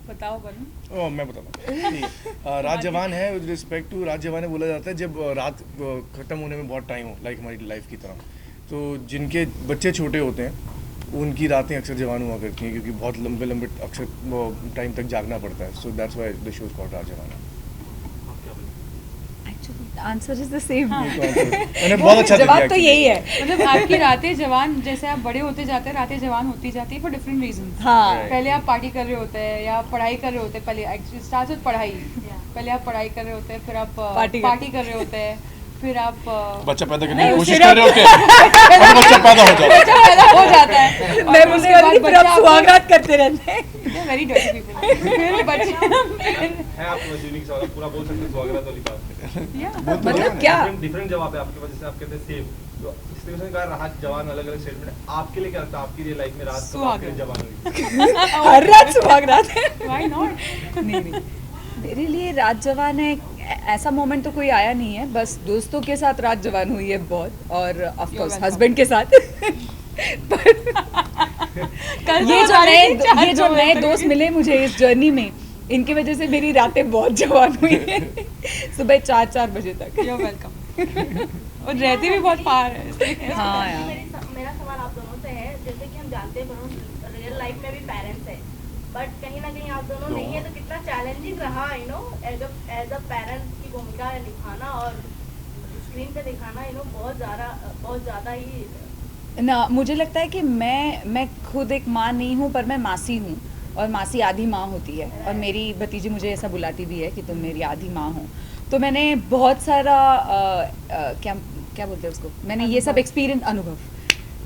बताओ वरुण। ओह मैं बताता हूँ। रात जवान है विद रिस्पेक्ट टू रात जवान है बोला जाता है जब रात ख़त्म होने में बहुत टाइम हो, लाइक हमारी लाइफ की तरह। तो जिनके बच्चे छोटे होते हैं उनकी रातें अक्सर जवान हुआ करती हैं क्योंकि बहुत लंबे लंबे अक्सर टाइम तक जागना पड़ता है। So that's why the show is called रात जवान। Answer is the same. मैंने बहुत अच्छा जवाब तो यही है। मतलब आपकी रातें जवान जैसे आप बड़े होते जाते हैं, रातें जवान होती जाती है फॉर डिफरेंट रीजन। हाँ पहले आप पार्टी कर रहे होते हैं या पढ़ाई कर रहे होते हैं। पहले एक्चुअली स्टार्ट विद पढ़ाई। पहले आप पढ़ाई कर रहे होते हैं, फिर आप पार्टी कर रहे होते हैं, फिर आप बच्चा पैदा करने की कोशिश कर रहे होते हैं और बच्चा पैदा हो जाता है। बच्चा पैदा हो जाता है। मैं उसके बाद फिर आप सुहागरात करते रहते हैं। Very dirty people. फिर बच्चे है आपके पास यूनिक सवाल, पूरा बोल सकते हैं स्वागत वाली बात। मतलब क्या डिफरेंट जवाब है आपके पास, जैसे आप कहते हैं सेम, तो इस तरीके से कहा रात जवान अलग अलग स्टेटमेंट है। आपके लिए क्या लगता है, आपकी लाइफ में रात कब आपके लिए जवान हुई? हर रात सुहागरात है। Why not? नहीं मेरे लिए रात जवान है ऐसा मोमेंट तो कोई आया नहीं है, बस दोस्तों के साथ रात जवान हुई है बहुत, और ऑफ कोर्स हस्बैंड के साथ। पर ये जो नए दोस्त मिले मुझे इस जर्नी में, इनकी वजह से मेरी रातें बहुत जवान हुई हैं। सुबह 4 बजे तक। You welcome. और रहती भी बहुत पार है। हाँ यार। मेरा सवाल आप दोनों से है, जैसे कि हम जानते हैं रियल लाइफ में भी पेरेंट्स है, बट कहीं ना कहीं आप दोनों नहीं है तो कितना चैलेंजिंग रहा एज अ पेरेंट की भूमिका निभाना और स्क्रीन पे दिखाना बहुत ज़्यादा ही ना। मुझे लगता है कि मैं खुद एक माँ नहीं हूँ, पर मैं मासी हूँ, और मासी आधी माँ होती है, और मेरी भतीजी मुझे ऐसा बुलाती भी है कि तुम मेरी आधी माँ हो। तो मैंने बहुत सारा क्या बोलते हैं उसको, मैंने ये सब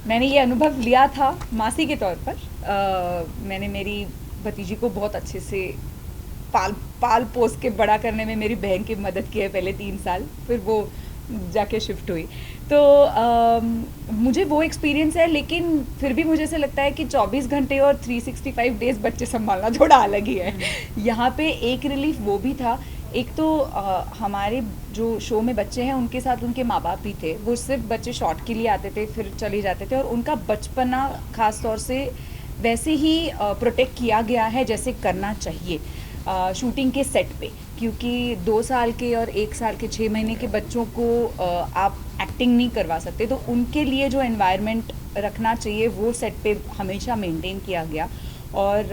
मैंने ये अनुभव लिया था मासी के तौर पर। मैंने मेरी भतीजी को बहुत अच्छे से पाल पोस के बड़ा करने में मेरी बहन की मदद की है पहले 3 साल, फिर वो जाके शिफ्ट हुई। तो मुझे वो एक्सपीरियंस है, लेकिन फिर भी मुझे ऐसा लगता है कि 24 घंटे और 365 डेज बच्चे संभालना थोड़ा अलग ही है। यहाँ पे एक रिलीफ वो भी था, एक तो हमारे जो शो में बच्चे हैं उनके साथ उनके माँ बाप भी थे। वो सिर्फ बच्चे शॉट के लिए आते थे फिर चले जाते थे, और उनका बचपना ख़ास तौर से वैसे ही प्रोटेक्ट किया गया है जैसे करना चाहिए शूटिंग के सेट पे, क्योंकि 2 साल के और 1 साल के 6 महीने के बच्चों को आप एक्टिंग नहीं करवा सकते। तो उनके लिए जो एनवायरनमेंट रखना चाहिए वो सेट पे हमेशा मेंटेन किया गया, और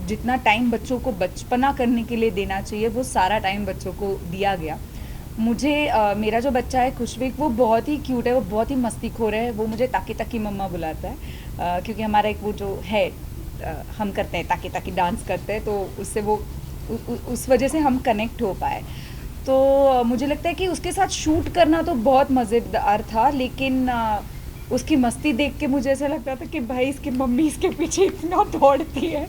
जितना टाइम बच्चों को बचपना करने के लिए देना चाहिए वो सारा टाइम बच्चों को दिया गया। मुझे मेरा जो बच्चा है खुशविक, वो बहुत ही क्यूट है, वो बहुत ही मस्तीखोर है। वो मुझे ताकी ताकी मम्मा बुलाता है, क्योंकि हमारा एक वो जो है हम करते हैं ताकी ताकी डांस करते हैं, तो उससे वो उस वजह से हम कनेक्ट हो पाए। तो मुझे लगता है कि उसके साथ शूट करना तो बहुत मज़ेदार था, लेकिन उसकी मस्ती देख के मुझे ऐसा लगता था कि भाई इसकी मम्मी इसके पीछे इतना दौड़ती है,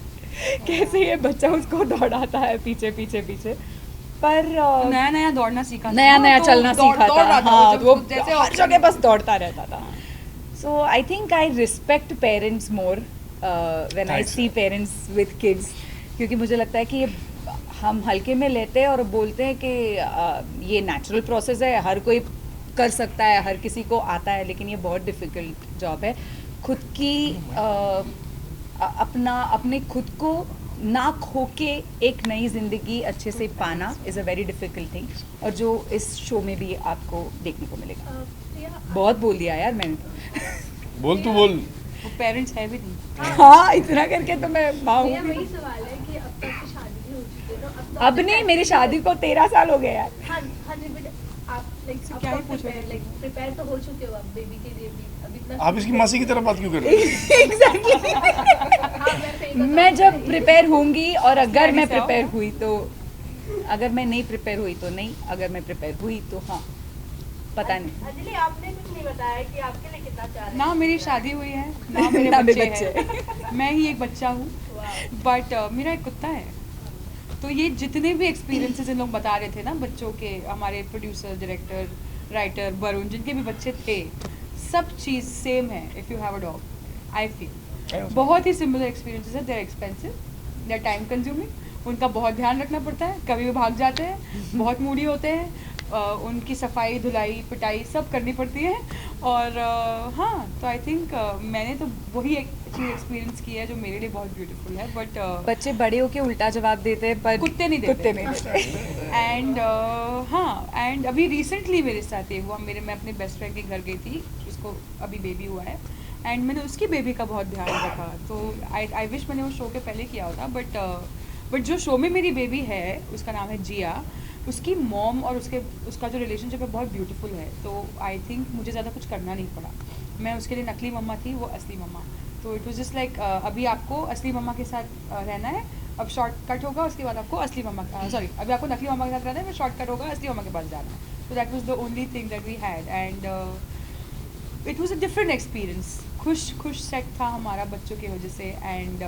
कैसे ये बच्चा उसको दौड़ाता है पीछे पीछे पीछे। पर नया नया दौड़ना सीखा था, नया चलना सीखा था। हाँ, वो जैसे हर जगह बस दौड़ता रहता था। So I think I respect parents more when I see parents with kids, क्योंकि मुझे लगता है कि ये हम हल्के में लेते हैं और बोलते हैं कि ये नेचुरल प्रोसेस है, हर कोई कर सकता है, हर किसी को आता है, लेकिन ये बहुत डिफ़िकल्ट जॉब है। खुद की अपने खुद को ना खो के एक नई ज़िंदगी अच्छे से पाना is a very difficult thing, और जो इस शो में भी आपको देखने को मिलेगा। बहुत बोल दिया यार मैंने। बोल तू बोल। वो पेरेंट्स है भी नहीं। हाँ, इतना करके तो मैं माँ हूँ। वही सवाल है कि अब तक की शादी भी हो चुकी है, तो अब नहीं, मेरी शादी को 13 साल हो गए यार। हाँ जी, बट आप क्या ही पूछ रहे हैं? प्रिपेयर तो हो चुके हो आप बेबी के लिए भी अभी तक। आप इसकी मासी की तरह बात क्यों कर रहे हैं? एग्जैक्टली। मैं जब प्रिपेयर होंगी, और अगर मैं प्रिपेयर हुई तो, अगर मैं नहीं प्रिपेयर हुई तो नहीं, अगर मैं प्रिपेयर हुई तो हाँ, पता नहीं। अंजलि, आपने कुछ नहीं बताया कि आपके लिए कितना चाह ना मेरी शादी हुई है, ना मेरे बच्चे हैं। मैं ही एक बच्चा हूँ, बट मेरा एक कुत्ता है। तो ये जितने भी एक्सपीरियंसेस इन लोग बता रहे थे ना बच्चों के, हमारे प्रोड्यूसर, डायरेक्टर, राइटर वरुण, जिनके भी बच्चे थे, सब चीज़ सेम है। If you have a dog, I feel बहुत ही सिमिलर एक्सपीरियंसेस है। They are expensive, they are time consuming, उनका बहुत ध्यान रखना पड़ता है, कभी भी भाग जाते हैं, बहुत मूडी होते हैं, उनकी सफाई, धुलाई, पिटाई सब करनी पड़ती है, और हाँ, तो आई थिंक मैंने तो वही एक चीज़ एक्सपीरियंस की है जो मेरे लिए बहुत ब्यूटीफुल है, बट बच्चे बड़े होके उल्टा जवाब देते हैं पर कुत्ते नहीं देते। एंड हाँ, एंड अभी रिसेंटली मेरे साथ ये हुआ, मैं अपने बेस्ट फ्रेंड के घर गई थी, उसको अभी बेबी हुआ है, एंड मैंने उसकी बेबी का बहुत ध्यान रखा। तो आई विश मैंने वो शो के पहले किया होता, बट जो शो में मेरी बेबी है उसका नाम है जिया, उसकी मॉम और उसका जो रिलेशनशिप है बहुत ब्यूटीफुल है। तो आई थिंक मुझे ज़्यादा कुछ करना नहीं पड़ा, मैं उसके लिए नकली मम्मा थी, वो असली मम्मा। तो इट वॉज जस्ट लाइक अभी आपको असली मम्मा के साथ रहना है, अब शॉर्टकट होगा, उसके बाद आपको असली मम्मा अभी आपको नकली मम्मा के साथ रहना है, फिर शॉर्टकट होगा, असली मम्मा के पास जाना है। तो that was the only thing that we had, and it was a different experience. खुश सेट था हमारा बच्चों की वजह से, एंड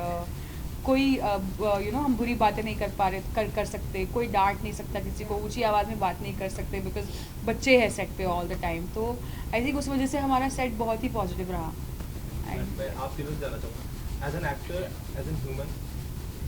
कोई हम बुरी बातें नहीं कर सकते, कोई डांट नहीं सकता किसी को, ऊंची आवाज़ में बात नहीं कर सकते, बिकॉज बच्चे हैं सेट पे ऑल द टाइम। तो आई थिंक उस वजह से हमारा सेट बहुत ही पॉजिटिव रहा। मैं आप तीनों से जानना चाहूँगा, as an actor, as an human,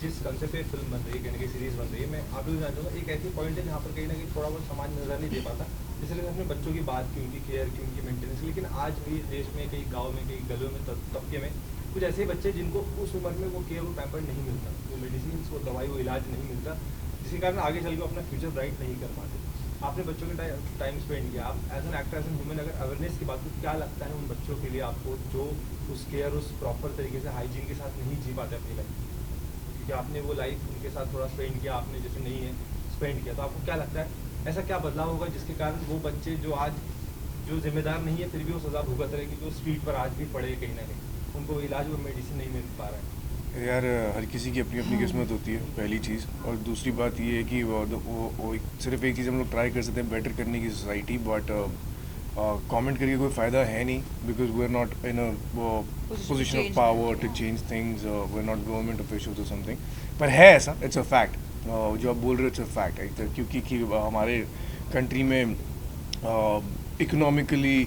जिस कंसेप्ट पे फिल्म बन रही है, कहने की सीरीज बन रही है, मैं आप लोग जानना चाहूँगा, एक ऐसी पॉइंट है जहाँ पर कहीं ना कहीं थोड़ा बहुत समाज नजर नहीं दे पाता, इसलिए अपने बच्चों की बात की, उनकी केयर की, उनकी मेंटेनेंस, लेकिन आज भी देश में कई गाँव में, कई गलियों में, तबके में कुछ ऐसे बच्चे जिनको उस उम्र में वो केयर, वो पैम्पर नहीं मिलता, वो मेडिसिन, वो दवाई, वो इलाज नहीं मिलता, जिसके कारण आगे चल के अपना फ्यूचर ब्राइट नहीं कर पाते। आपने बच्चों के टाइम स्पेंड किया, आप as an actor, as an human, अगर अवेयरनेस की बात करें, क्या लगता है उन बच्चों के लिए आपको जो उस केयर, उस प्रॉपर तरीके से हाइजीन के साथ नहीं जी पाते अपनी लाइफ, क्योंकि आपने वो लाइफ उनके साथ थोड़ा स्पेंड किया, आपने जैसे नहीं है स्पेंड किया, तो आपको क्या लगता है ऐसा क्या बदलाव होगा जिसके कारण वो बच्चे जो आज जो जिम्मेदार नहीं है फिर भी वो सजा भुगत रहे, क्योंकि वो स्ट्रीट पर आज भी पड़े कहीं ना कहीं, उनको इलाज और मेडिसिन नहीं मिल पा रहा है। यार हर किसी की अपनी अपनी किस्मत होती है, पहली चीज़। और दूसरी बात ये है कि सिर्फ एक चीज़ हम लोग ट्राई कर सकते हैं बेटर करने की सोसाइटी, बट कमेंट करके कोई फ़ायदा है नहीं, because we are not in a position of power to change things, we are not government officials और समथिंग। पर है ऐसा, इट्स अ फैक्ट, जो आप बोल रहे हो इट्स अ फैक्ट, क्योंकि हमारे कंट्री में economically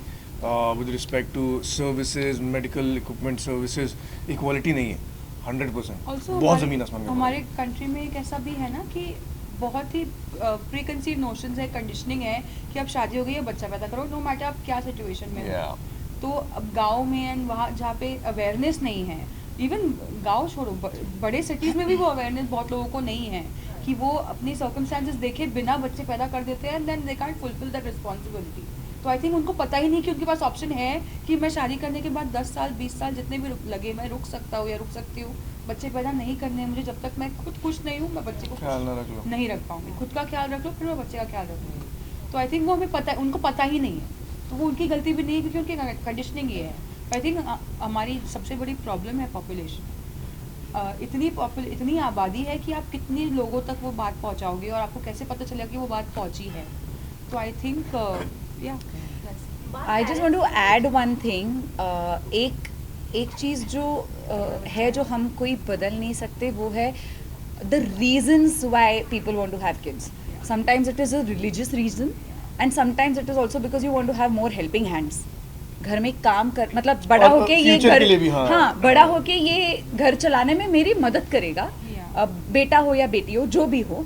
with respect to services, medical equipment services, equality नहीं है 100%, बहुत ज़मीन आसमान का। हमारे कंट्री में एक ऐसा भी है ना कि बहुत ही प्री कंसीव नोशंस है, कंडीशनिंग है कि अब शादी हो गई है, बच्चा पैदा करो, नो मैटर आप क्या सिचुएशन में हो। तो अब गाँव में एंड वहाँ जहाँ पे अवेयरनेस नहीं है, इवन गाँव छोड़ो, बड़े सिटीज़ में भी वो अवेयरनेस बहुत लोगों को नहीं है कि वो अपनी सर्कमस्टेंसेस देखे बिना बच्चे पैदा कर देते हैं, and then they can't fulfil that responsibility. तो आई थिंक उनको पता ही नहीं कि उनके पास ऑप्शन है कि मैं शादी करने के बाद 10 साल 20 साल जितने भी लगे मैं रुक सकता हूँ या रुक सकती हूँ, बच्चे पैदा नहीं करने हैं मुझे, जब तक मैं खुद खुश नहीं हूँ मैं बच्चे को नहीं रख पाऊँगी। खुद का ख्याल रख लो फिर मैं बच्चे का ख्याल रखूँगी। तो आई थिंक वो हमें पता है, उनको पता ही नहीं है, तो वो उनकी गलती भी नहीं है क्योंकि उनकी कंडीशनिंग ये है। आई थिंक हमारी सबसे बड़ी प्रॉब्लम है पॉपुलेशन। इतनी आबादी है कि आप कितने लोगों तक वो बात पहुंचाओगे और आपको कैसे पता चलेगा कि वो बात पहुंची है। तो I think I just want to add one thing. एक चीज़ जो है जो हम कोई बदल नहीं सकते, वो है the reasons why people want to have kids. Sometimes it is a religious reason and sometimes it is also because you want to have more helping hands. घर में काम कर, मतलब बड़ा होके ये घर, हाँ बड़ा होके ये घर चलाने में मेरी मदद करेगा, बेटा हो या बेटी हो जो भी हो।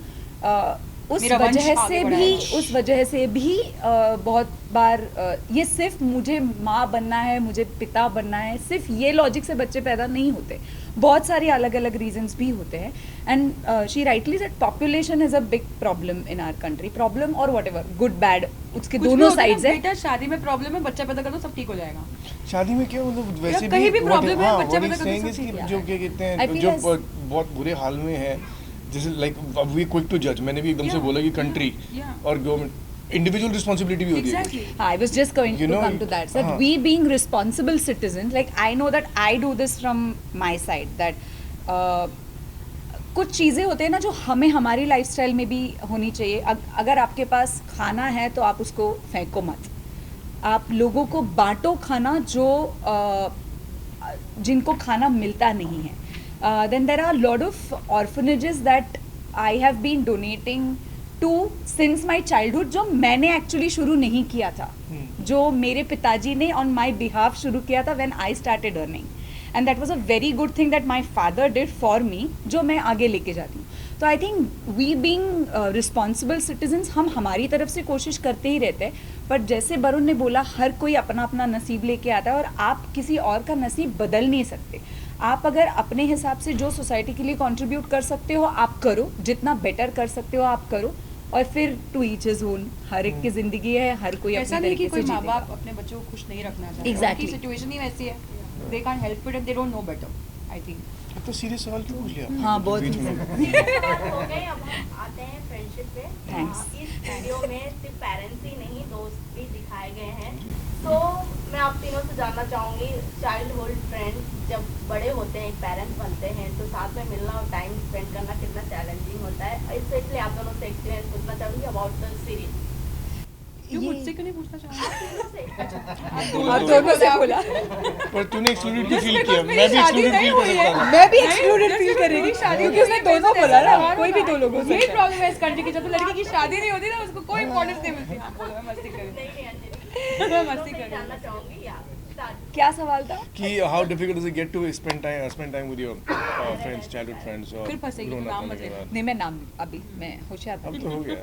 उस वजह से भी बहुत बार ये सिर्फ मुझे माँ बनना है, मुझे पिता बनना है, सिर्फ ये लॉजिक से बच्चे पैदा नहीं होते, बहुत सारे अलग अलग रीजंस भी होते हैं। And she rightly said population is a big problem in our country, problem और व्हाटएवर, गुड बैड, उसके दोनों साइड्स है। बेटा शादी में प्रॉब्लम है, बच्चा पैदा कर दो सब ठीक हो जाएगा। शादी में क्या मतलब वैसे कहीं भी प्रॉब्लम है, बच्चा पैदा कर दो सब ठीक है। जो क्या कहते हैं, जो बहुत बुरे हाल में है, जैसे लाइक वी क्विक टू जज, मैंने भी एकदम से बोला कि कंट्री और गवर्नमेंट इंडिविजुअल रिस्पांसिबिलिटी भी होती है। I was just going to come to that. That we being responsible citizens, like I know that I do this from my side, that कुछ चीज़ें होते हैं ना जो हमें हमारी लाइफस्टाइल में भी होनी चाहिए। अगर आपके पास खाना है तो आप उसको फेंको मत, आप लोगों को बांटो खाना जो जिनको खाना मिलता नहीं है। Then there are a lot of orphanages that I have been donating to since my childhood, जो मैंने actually शुरू नहीं किया था, जो मेरे पिताजी ने on my behalf शुरू किया था when I started earning, and that was a very good thing that my father did for me, जो मैं आगे लेके जाती हूँ। तो I think we being responsible citizens हम हमारी तरफ से कोशिश करते ही रहते हैं, पर जैसे वरुण ने बोला हर कोई अपना अपना नसीब लेके आता है और आप किसी और का नसीब बदल नहीं सकते। आप अगर अपने हिसाब से जो सोसाइटी के लिए कंट्रीब्यूट कर सकते हो आप करो, जितना बेटर कर सकते हो आप करो, और फिर टू ईच इज ओन। हर एक की जिंदगी है, हर कोई ऐसा अपने नहीं कि तरीके से कोई माँ जीतेगा। बाप अपने बच्चों को खुश नहीं रखना चाहते। Exactly. उनकी सिचुएशन ही वैसी है, they can't help it and they don't know better, I think. तो सीरियस सवाल क्यों पूछ लिया? हाँ, बहुत बीच में। बात हो गई, अब हम आते हैं फ्रेंडशिप पे। Thanks. इस वीडियो में सिर्फ पेरेंट्स ही नहीं दोस्त भी दिखाए गए हैं। तो मैं आप तीनों से जानना चाहूँगी, चाइल्डहुड फ्रेंड्स जब बड़े होते हैं, पेरेंट्स बनते हैं, तो साथ में मिलना और टाइम स्पेंड करना कितना चैलेंजिंग होता है। स्पेशली आप दोनों से एक्सपीरियंस पूछना चाहूँगी अबाउट द सीरीज। क्यों मुझसे क्यों नहीं पूछना चाहोगे? आप दोनों से बोला। पर तूने एक्सक्लूडेड क्यों फील किया? मेरी मैं भी शादी एक्सक्लूडेड नहीं फील कर हुई सकता है। हूँ। मैं भी एक्सक्लूडेड फील करेगी शादी, क्योंकि उसने दोनों बोला ना, कोई भी दो लोगों से। यही प्रॉब्लम है इस कंट्री की, जब तक लड़की की शादी नहीं होती ना उसको कोई इंपॉर्टेंस नहीं मिलती। हाँ बोलो, मैं मस्ती कर रही नहीं अंजलि, हूँ। मैं मस्ती कर रही जानना हूँ। चाहूँगी या start। क्या सवाल था? कि how difficult is it get to spend time with your friends, childhood friends और फिर फंसेगी, grown up नाम होने मत के लेना। बाद? नहीं, मैं नाम अभी मैं होशियार अब हूँ। तो हो गया।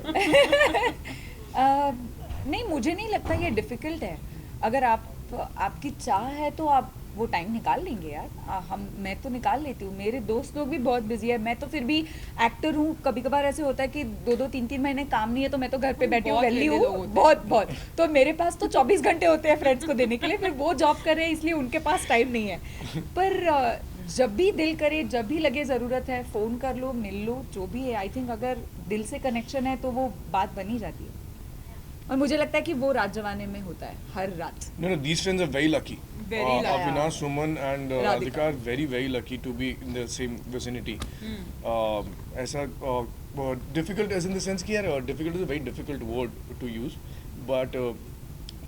नहीं, मुझे नहीं लगता ये डिफ़िकल्ट है। अगर आपकी चाह है तो आप वो टाइम निकाल लेंगे यार। मैं तो निकाल लेती हूँ, मेरे दोस्त लोग भी बहुत बिजी है, मैं तो फिर भी एक्टर हूँ। कभी कभार ऐसे होता है कि 2-2 3-3 महीने काम नहीं है तो मैं तो घर पे बैठी हूँ, बहुत वेली लेटे हूँ, लोग होते हैं। बहुत बहुत। तो मेरे पास तो 24 घंटे होते हैं फ्रेंड्स को देने के लिए, फिर वो जॉब कर रहे हैं इसलिए उनके पास टाइम नहीं है। पर जब भी दिल करे, जब भी लगे ज़रूरत है, फ़ोन कर लो, मिल लो, जो भी है। आई थिंक अगर दिल से कनेक्शन है तो वो बात बनी जाती है, और मुझे लगता है कि वो रात जवाने में होता है हर रात। No, these friends are very lucky. Very lucky. Avinash, Suman and Radhika. Radhika are very lucky to be in the same vicinity. ऐसा difficult as in the sense कि यार difficult is a very difficult word to use, but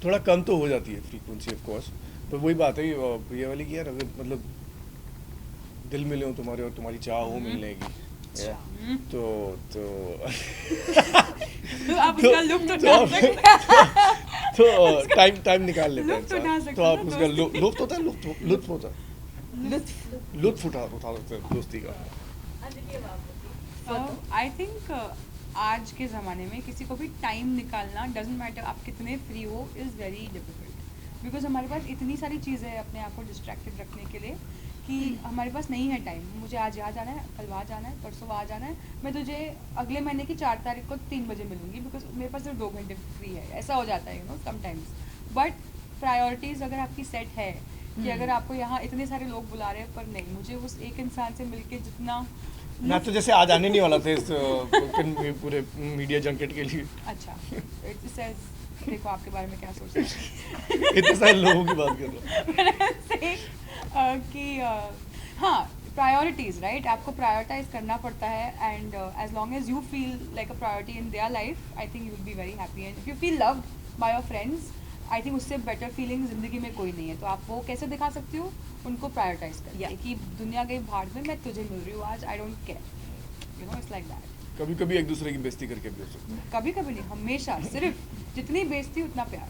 थोड़ा कम तो हो जाती है frequency of course. पर वही बात है ये वाली कि यार अगर मतलब दिल मिले हो तुम्हारे और तुम्हारी चाह हो मिलने की, तो तो आप उसका लुत्फ उठा सकते हैं। तो टाइम निकाल लेते हैं लुत्फ उठा इंसान। सकते तो हैं आप ना उसका दोस्ती। लुत्फ होता है, लुत्फ होता है, लुत्फ उठा सकते हैं दोस्ती का। अंजलि अब आप बताइए। आई थिंक आज के ज़माने में किसी को भी टाइम निकालना, डजेंट मैटर आप कितने फ्री हो, इज़ वेरी डिफिकल्ट। बिकॉज हमारे पास इतनी सारी चीज़ें हैं अपने आप को डिस्ट्रैक्टेड रखने के लिए कि हमारे पास नहीं है टाइम। मुझे आज यहाँ जाना है, कल वहाँ जाना है, परसों वहाँ जाना है, मैं तुझे अगले महीने की 4 तारीख को 3 बजे मिलूंगी, बिकॉज मेरे पास सिर्फ 2 घंटे फ्री है। ऐसा हो जाता है you know sometimes. But priorities अगर आपकी सेट है कि अगर आपको यहाँ इतने सारे लोग बुला रहे हैं, पर नहीं, मुझे उस एक इंसान से मिलके जितना मैं तो जैसे आज आने नहीं वाला था इस पूरे मीडिया जंकेट के लिए। अच्छा इट सेज, देखो आपके बारे में क्या सोचते हैं। इतने सारे लोगों की बात कर रहा हूँ। कि हाँ, प्रायोरिटीज़ राइट, आपको प्रायोरिटाइज करना पड़ता है। And as long as you feel like a priority in their life, I think you will be very happy. And if you feel loved by your friends, I think उससे better feeling ज़िंदगी में कोई नहीं है। तो आप वो कैसे दिखा सकती हो? उनको प्रायोरिटाइज करके Yeah. कि दुनिया गई भाड़ में, मैं तुझे मिल रही हूँ आज, I don't care, you know, it's like that. कभी कभी एक दूसरे की बेइज्जती करके भी हो सकता है। कभी कभी नहीं, हमेशा। सिर्फ जितनी बेइज्जती उतना प्यार।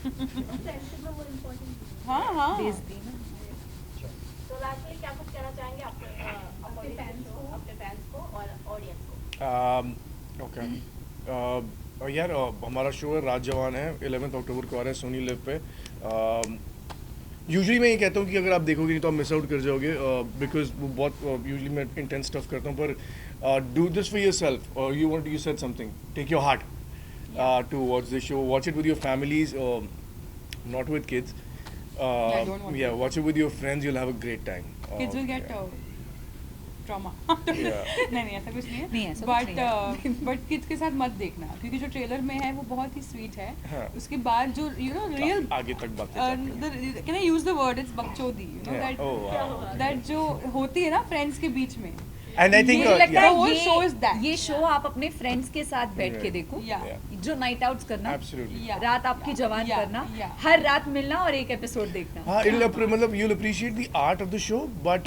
फ्रेंडशिप में वो इम्पोर्टेंट। हाँ हाँ, बेइज्जती ना। तो लास्टली क्या कुछ कहना चाहेंगे अपने फैंस को और ऑडियंस को? ओके यार हमारा शो है राज जवान है, 11 अक्टूबर को आ रहा है सोनी लिव पे। यूजुअली मैं ये कहता हूँ कि अगर आप देखोगे नहीं तो आप मिस आउट कर जाओगे, बिकॉज वो बहुत यूजुअली मैं इंटेंस स्टफ करता हूँ, पर do this for yourself, you said something, take your heart to watch this show, watch it with your families, not with kids, don't want yeah, watch it with your friends, you'll have a great time. kids will get yeah. trauma। Yeah. नहीं ऐसा कुछ नहीं है। नहीं, ऐसा कुछ नहीं है। बट किड्स के साथ मत देखना, क्योंकि जो ट्रेलर में है वो बहुत ही स्वीट है। हाँ। उसके बाद जो यू नो रियल, आगे तक बातें जाती हैं। Can I use the word, it's बकचोदी, you know Yeah. Oh, wow. That जो होती है ना फ्रेंड्स के बीच में। And I think मुझे लगता yeah. है वो show is that. ये शो आप अपने फ्रेंड्स के साथ बैठ के Yeah. देखो, Yeah. जो नाइट आउट्स करना, Absolutely. Yeah. रात आपकी Yeah. जवान Yeah. करना, Yeah. हर रात मिलना और एक एपिसोड देखना। हाँ, मतलब you'll appreciate the art of the show, but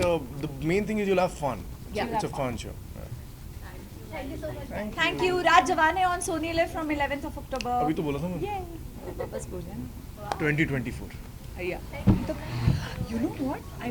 the main thing is you'll have fun. Yeah. It's a fun show. Thank you so much. Thank you. रात जवान है on Sony live from 11th of October। अभी तो बोला था मैंने वापस बोल रहे हैं 2024. ना। Yeah. तो you know what? I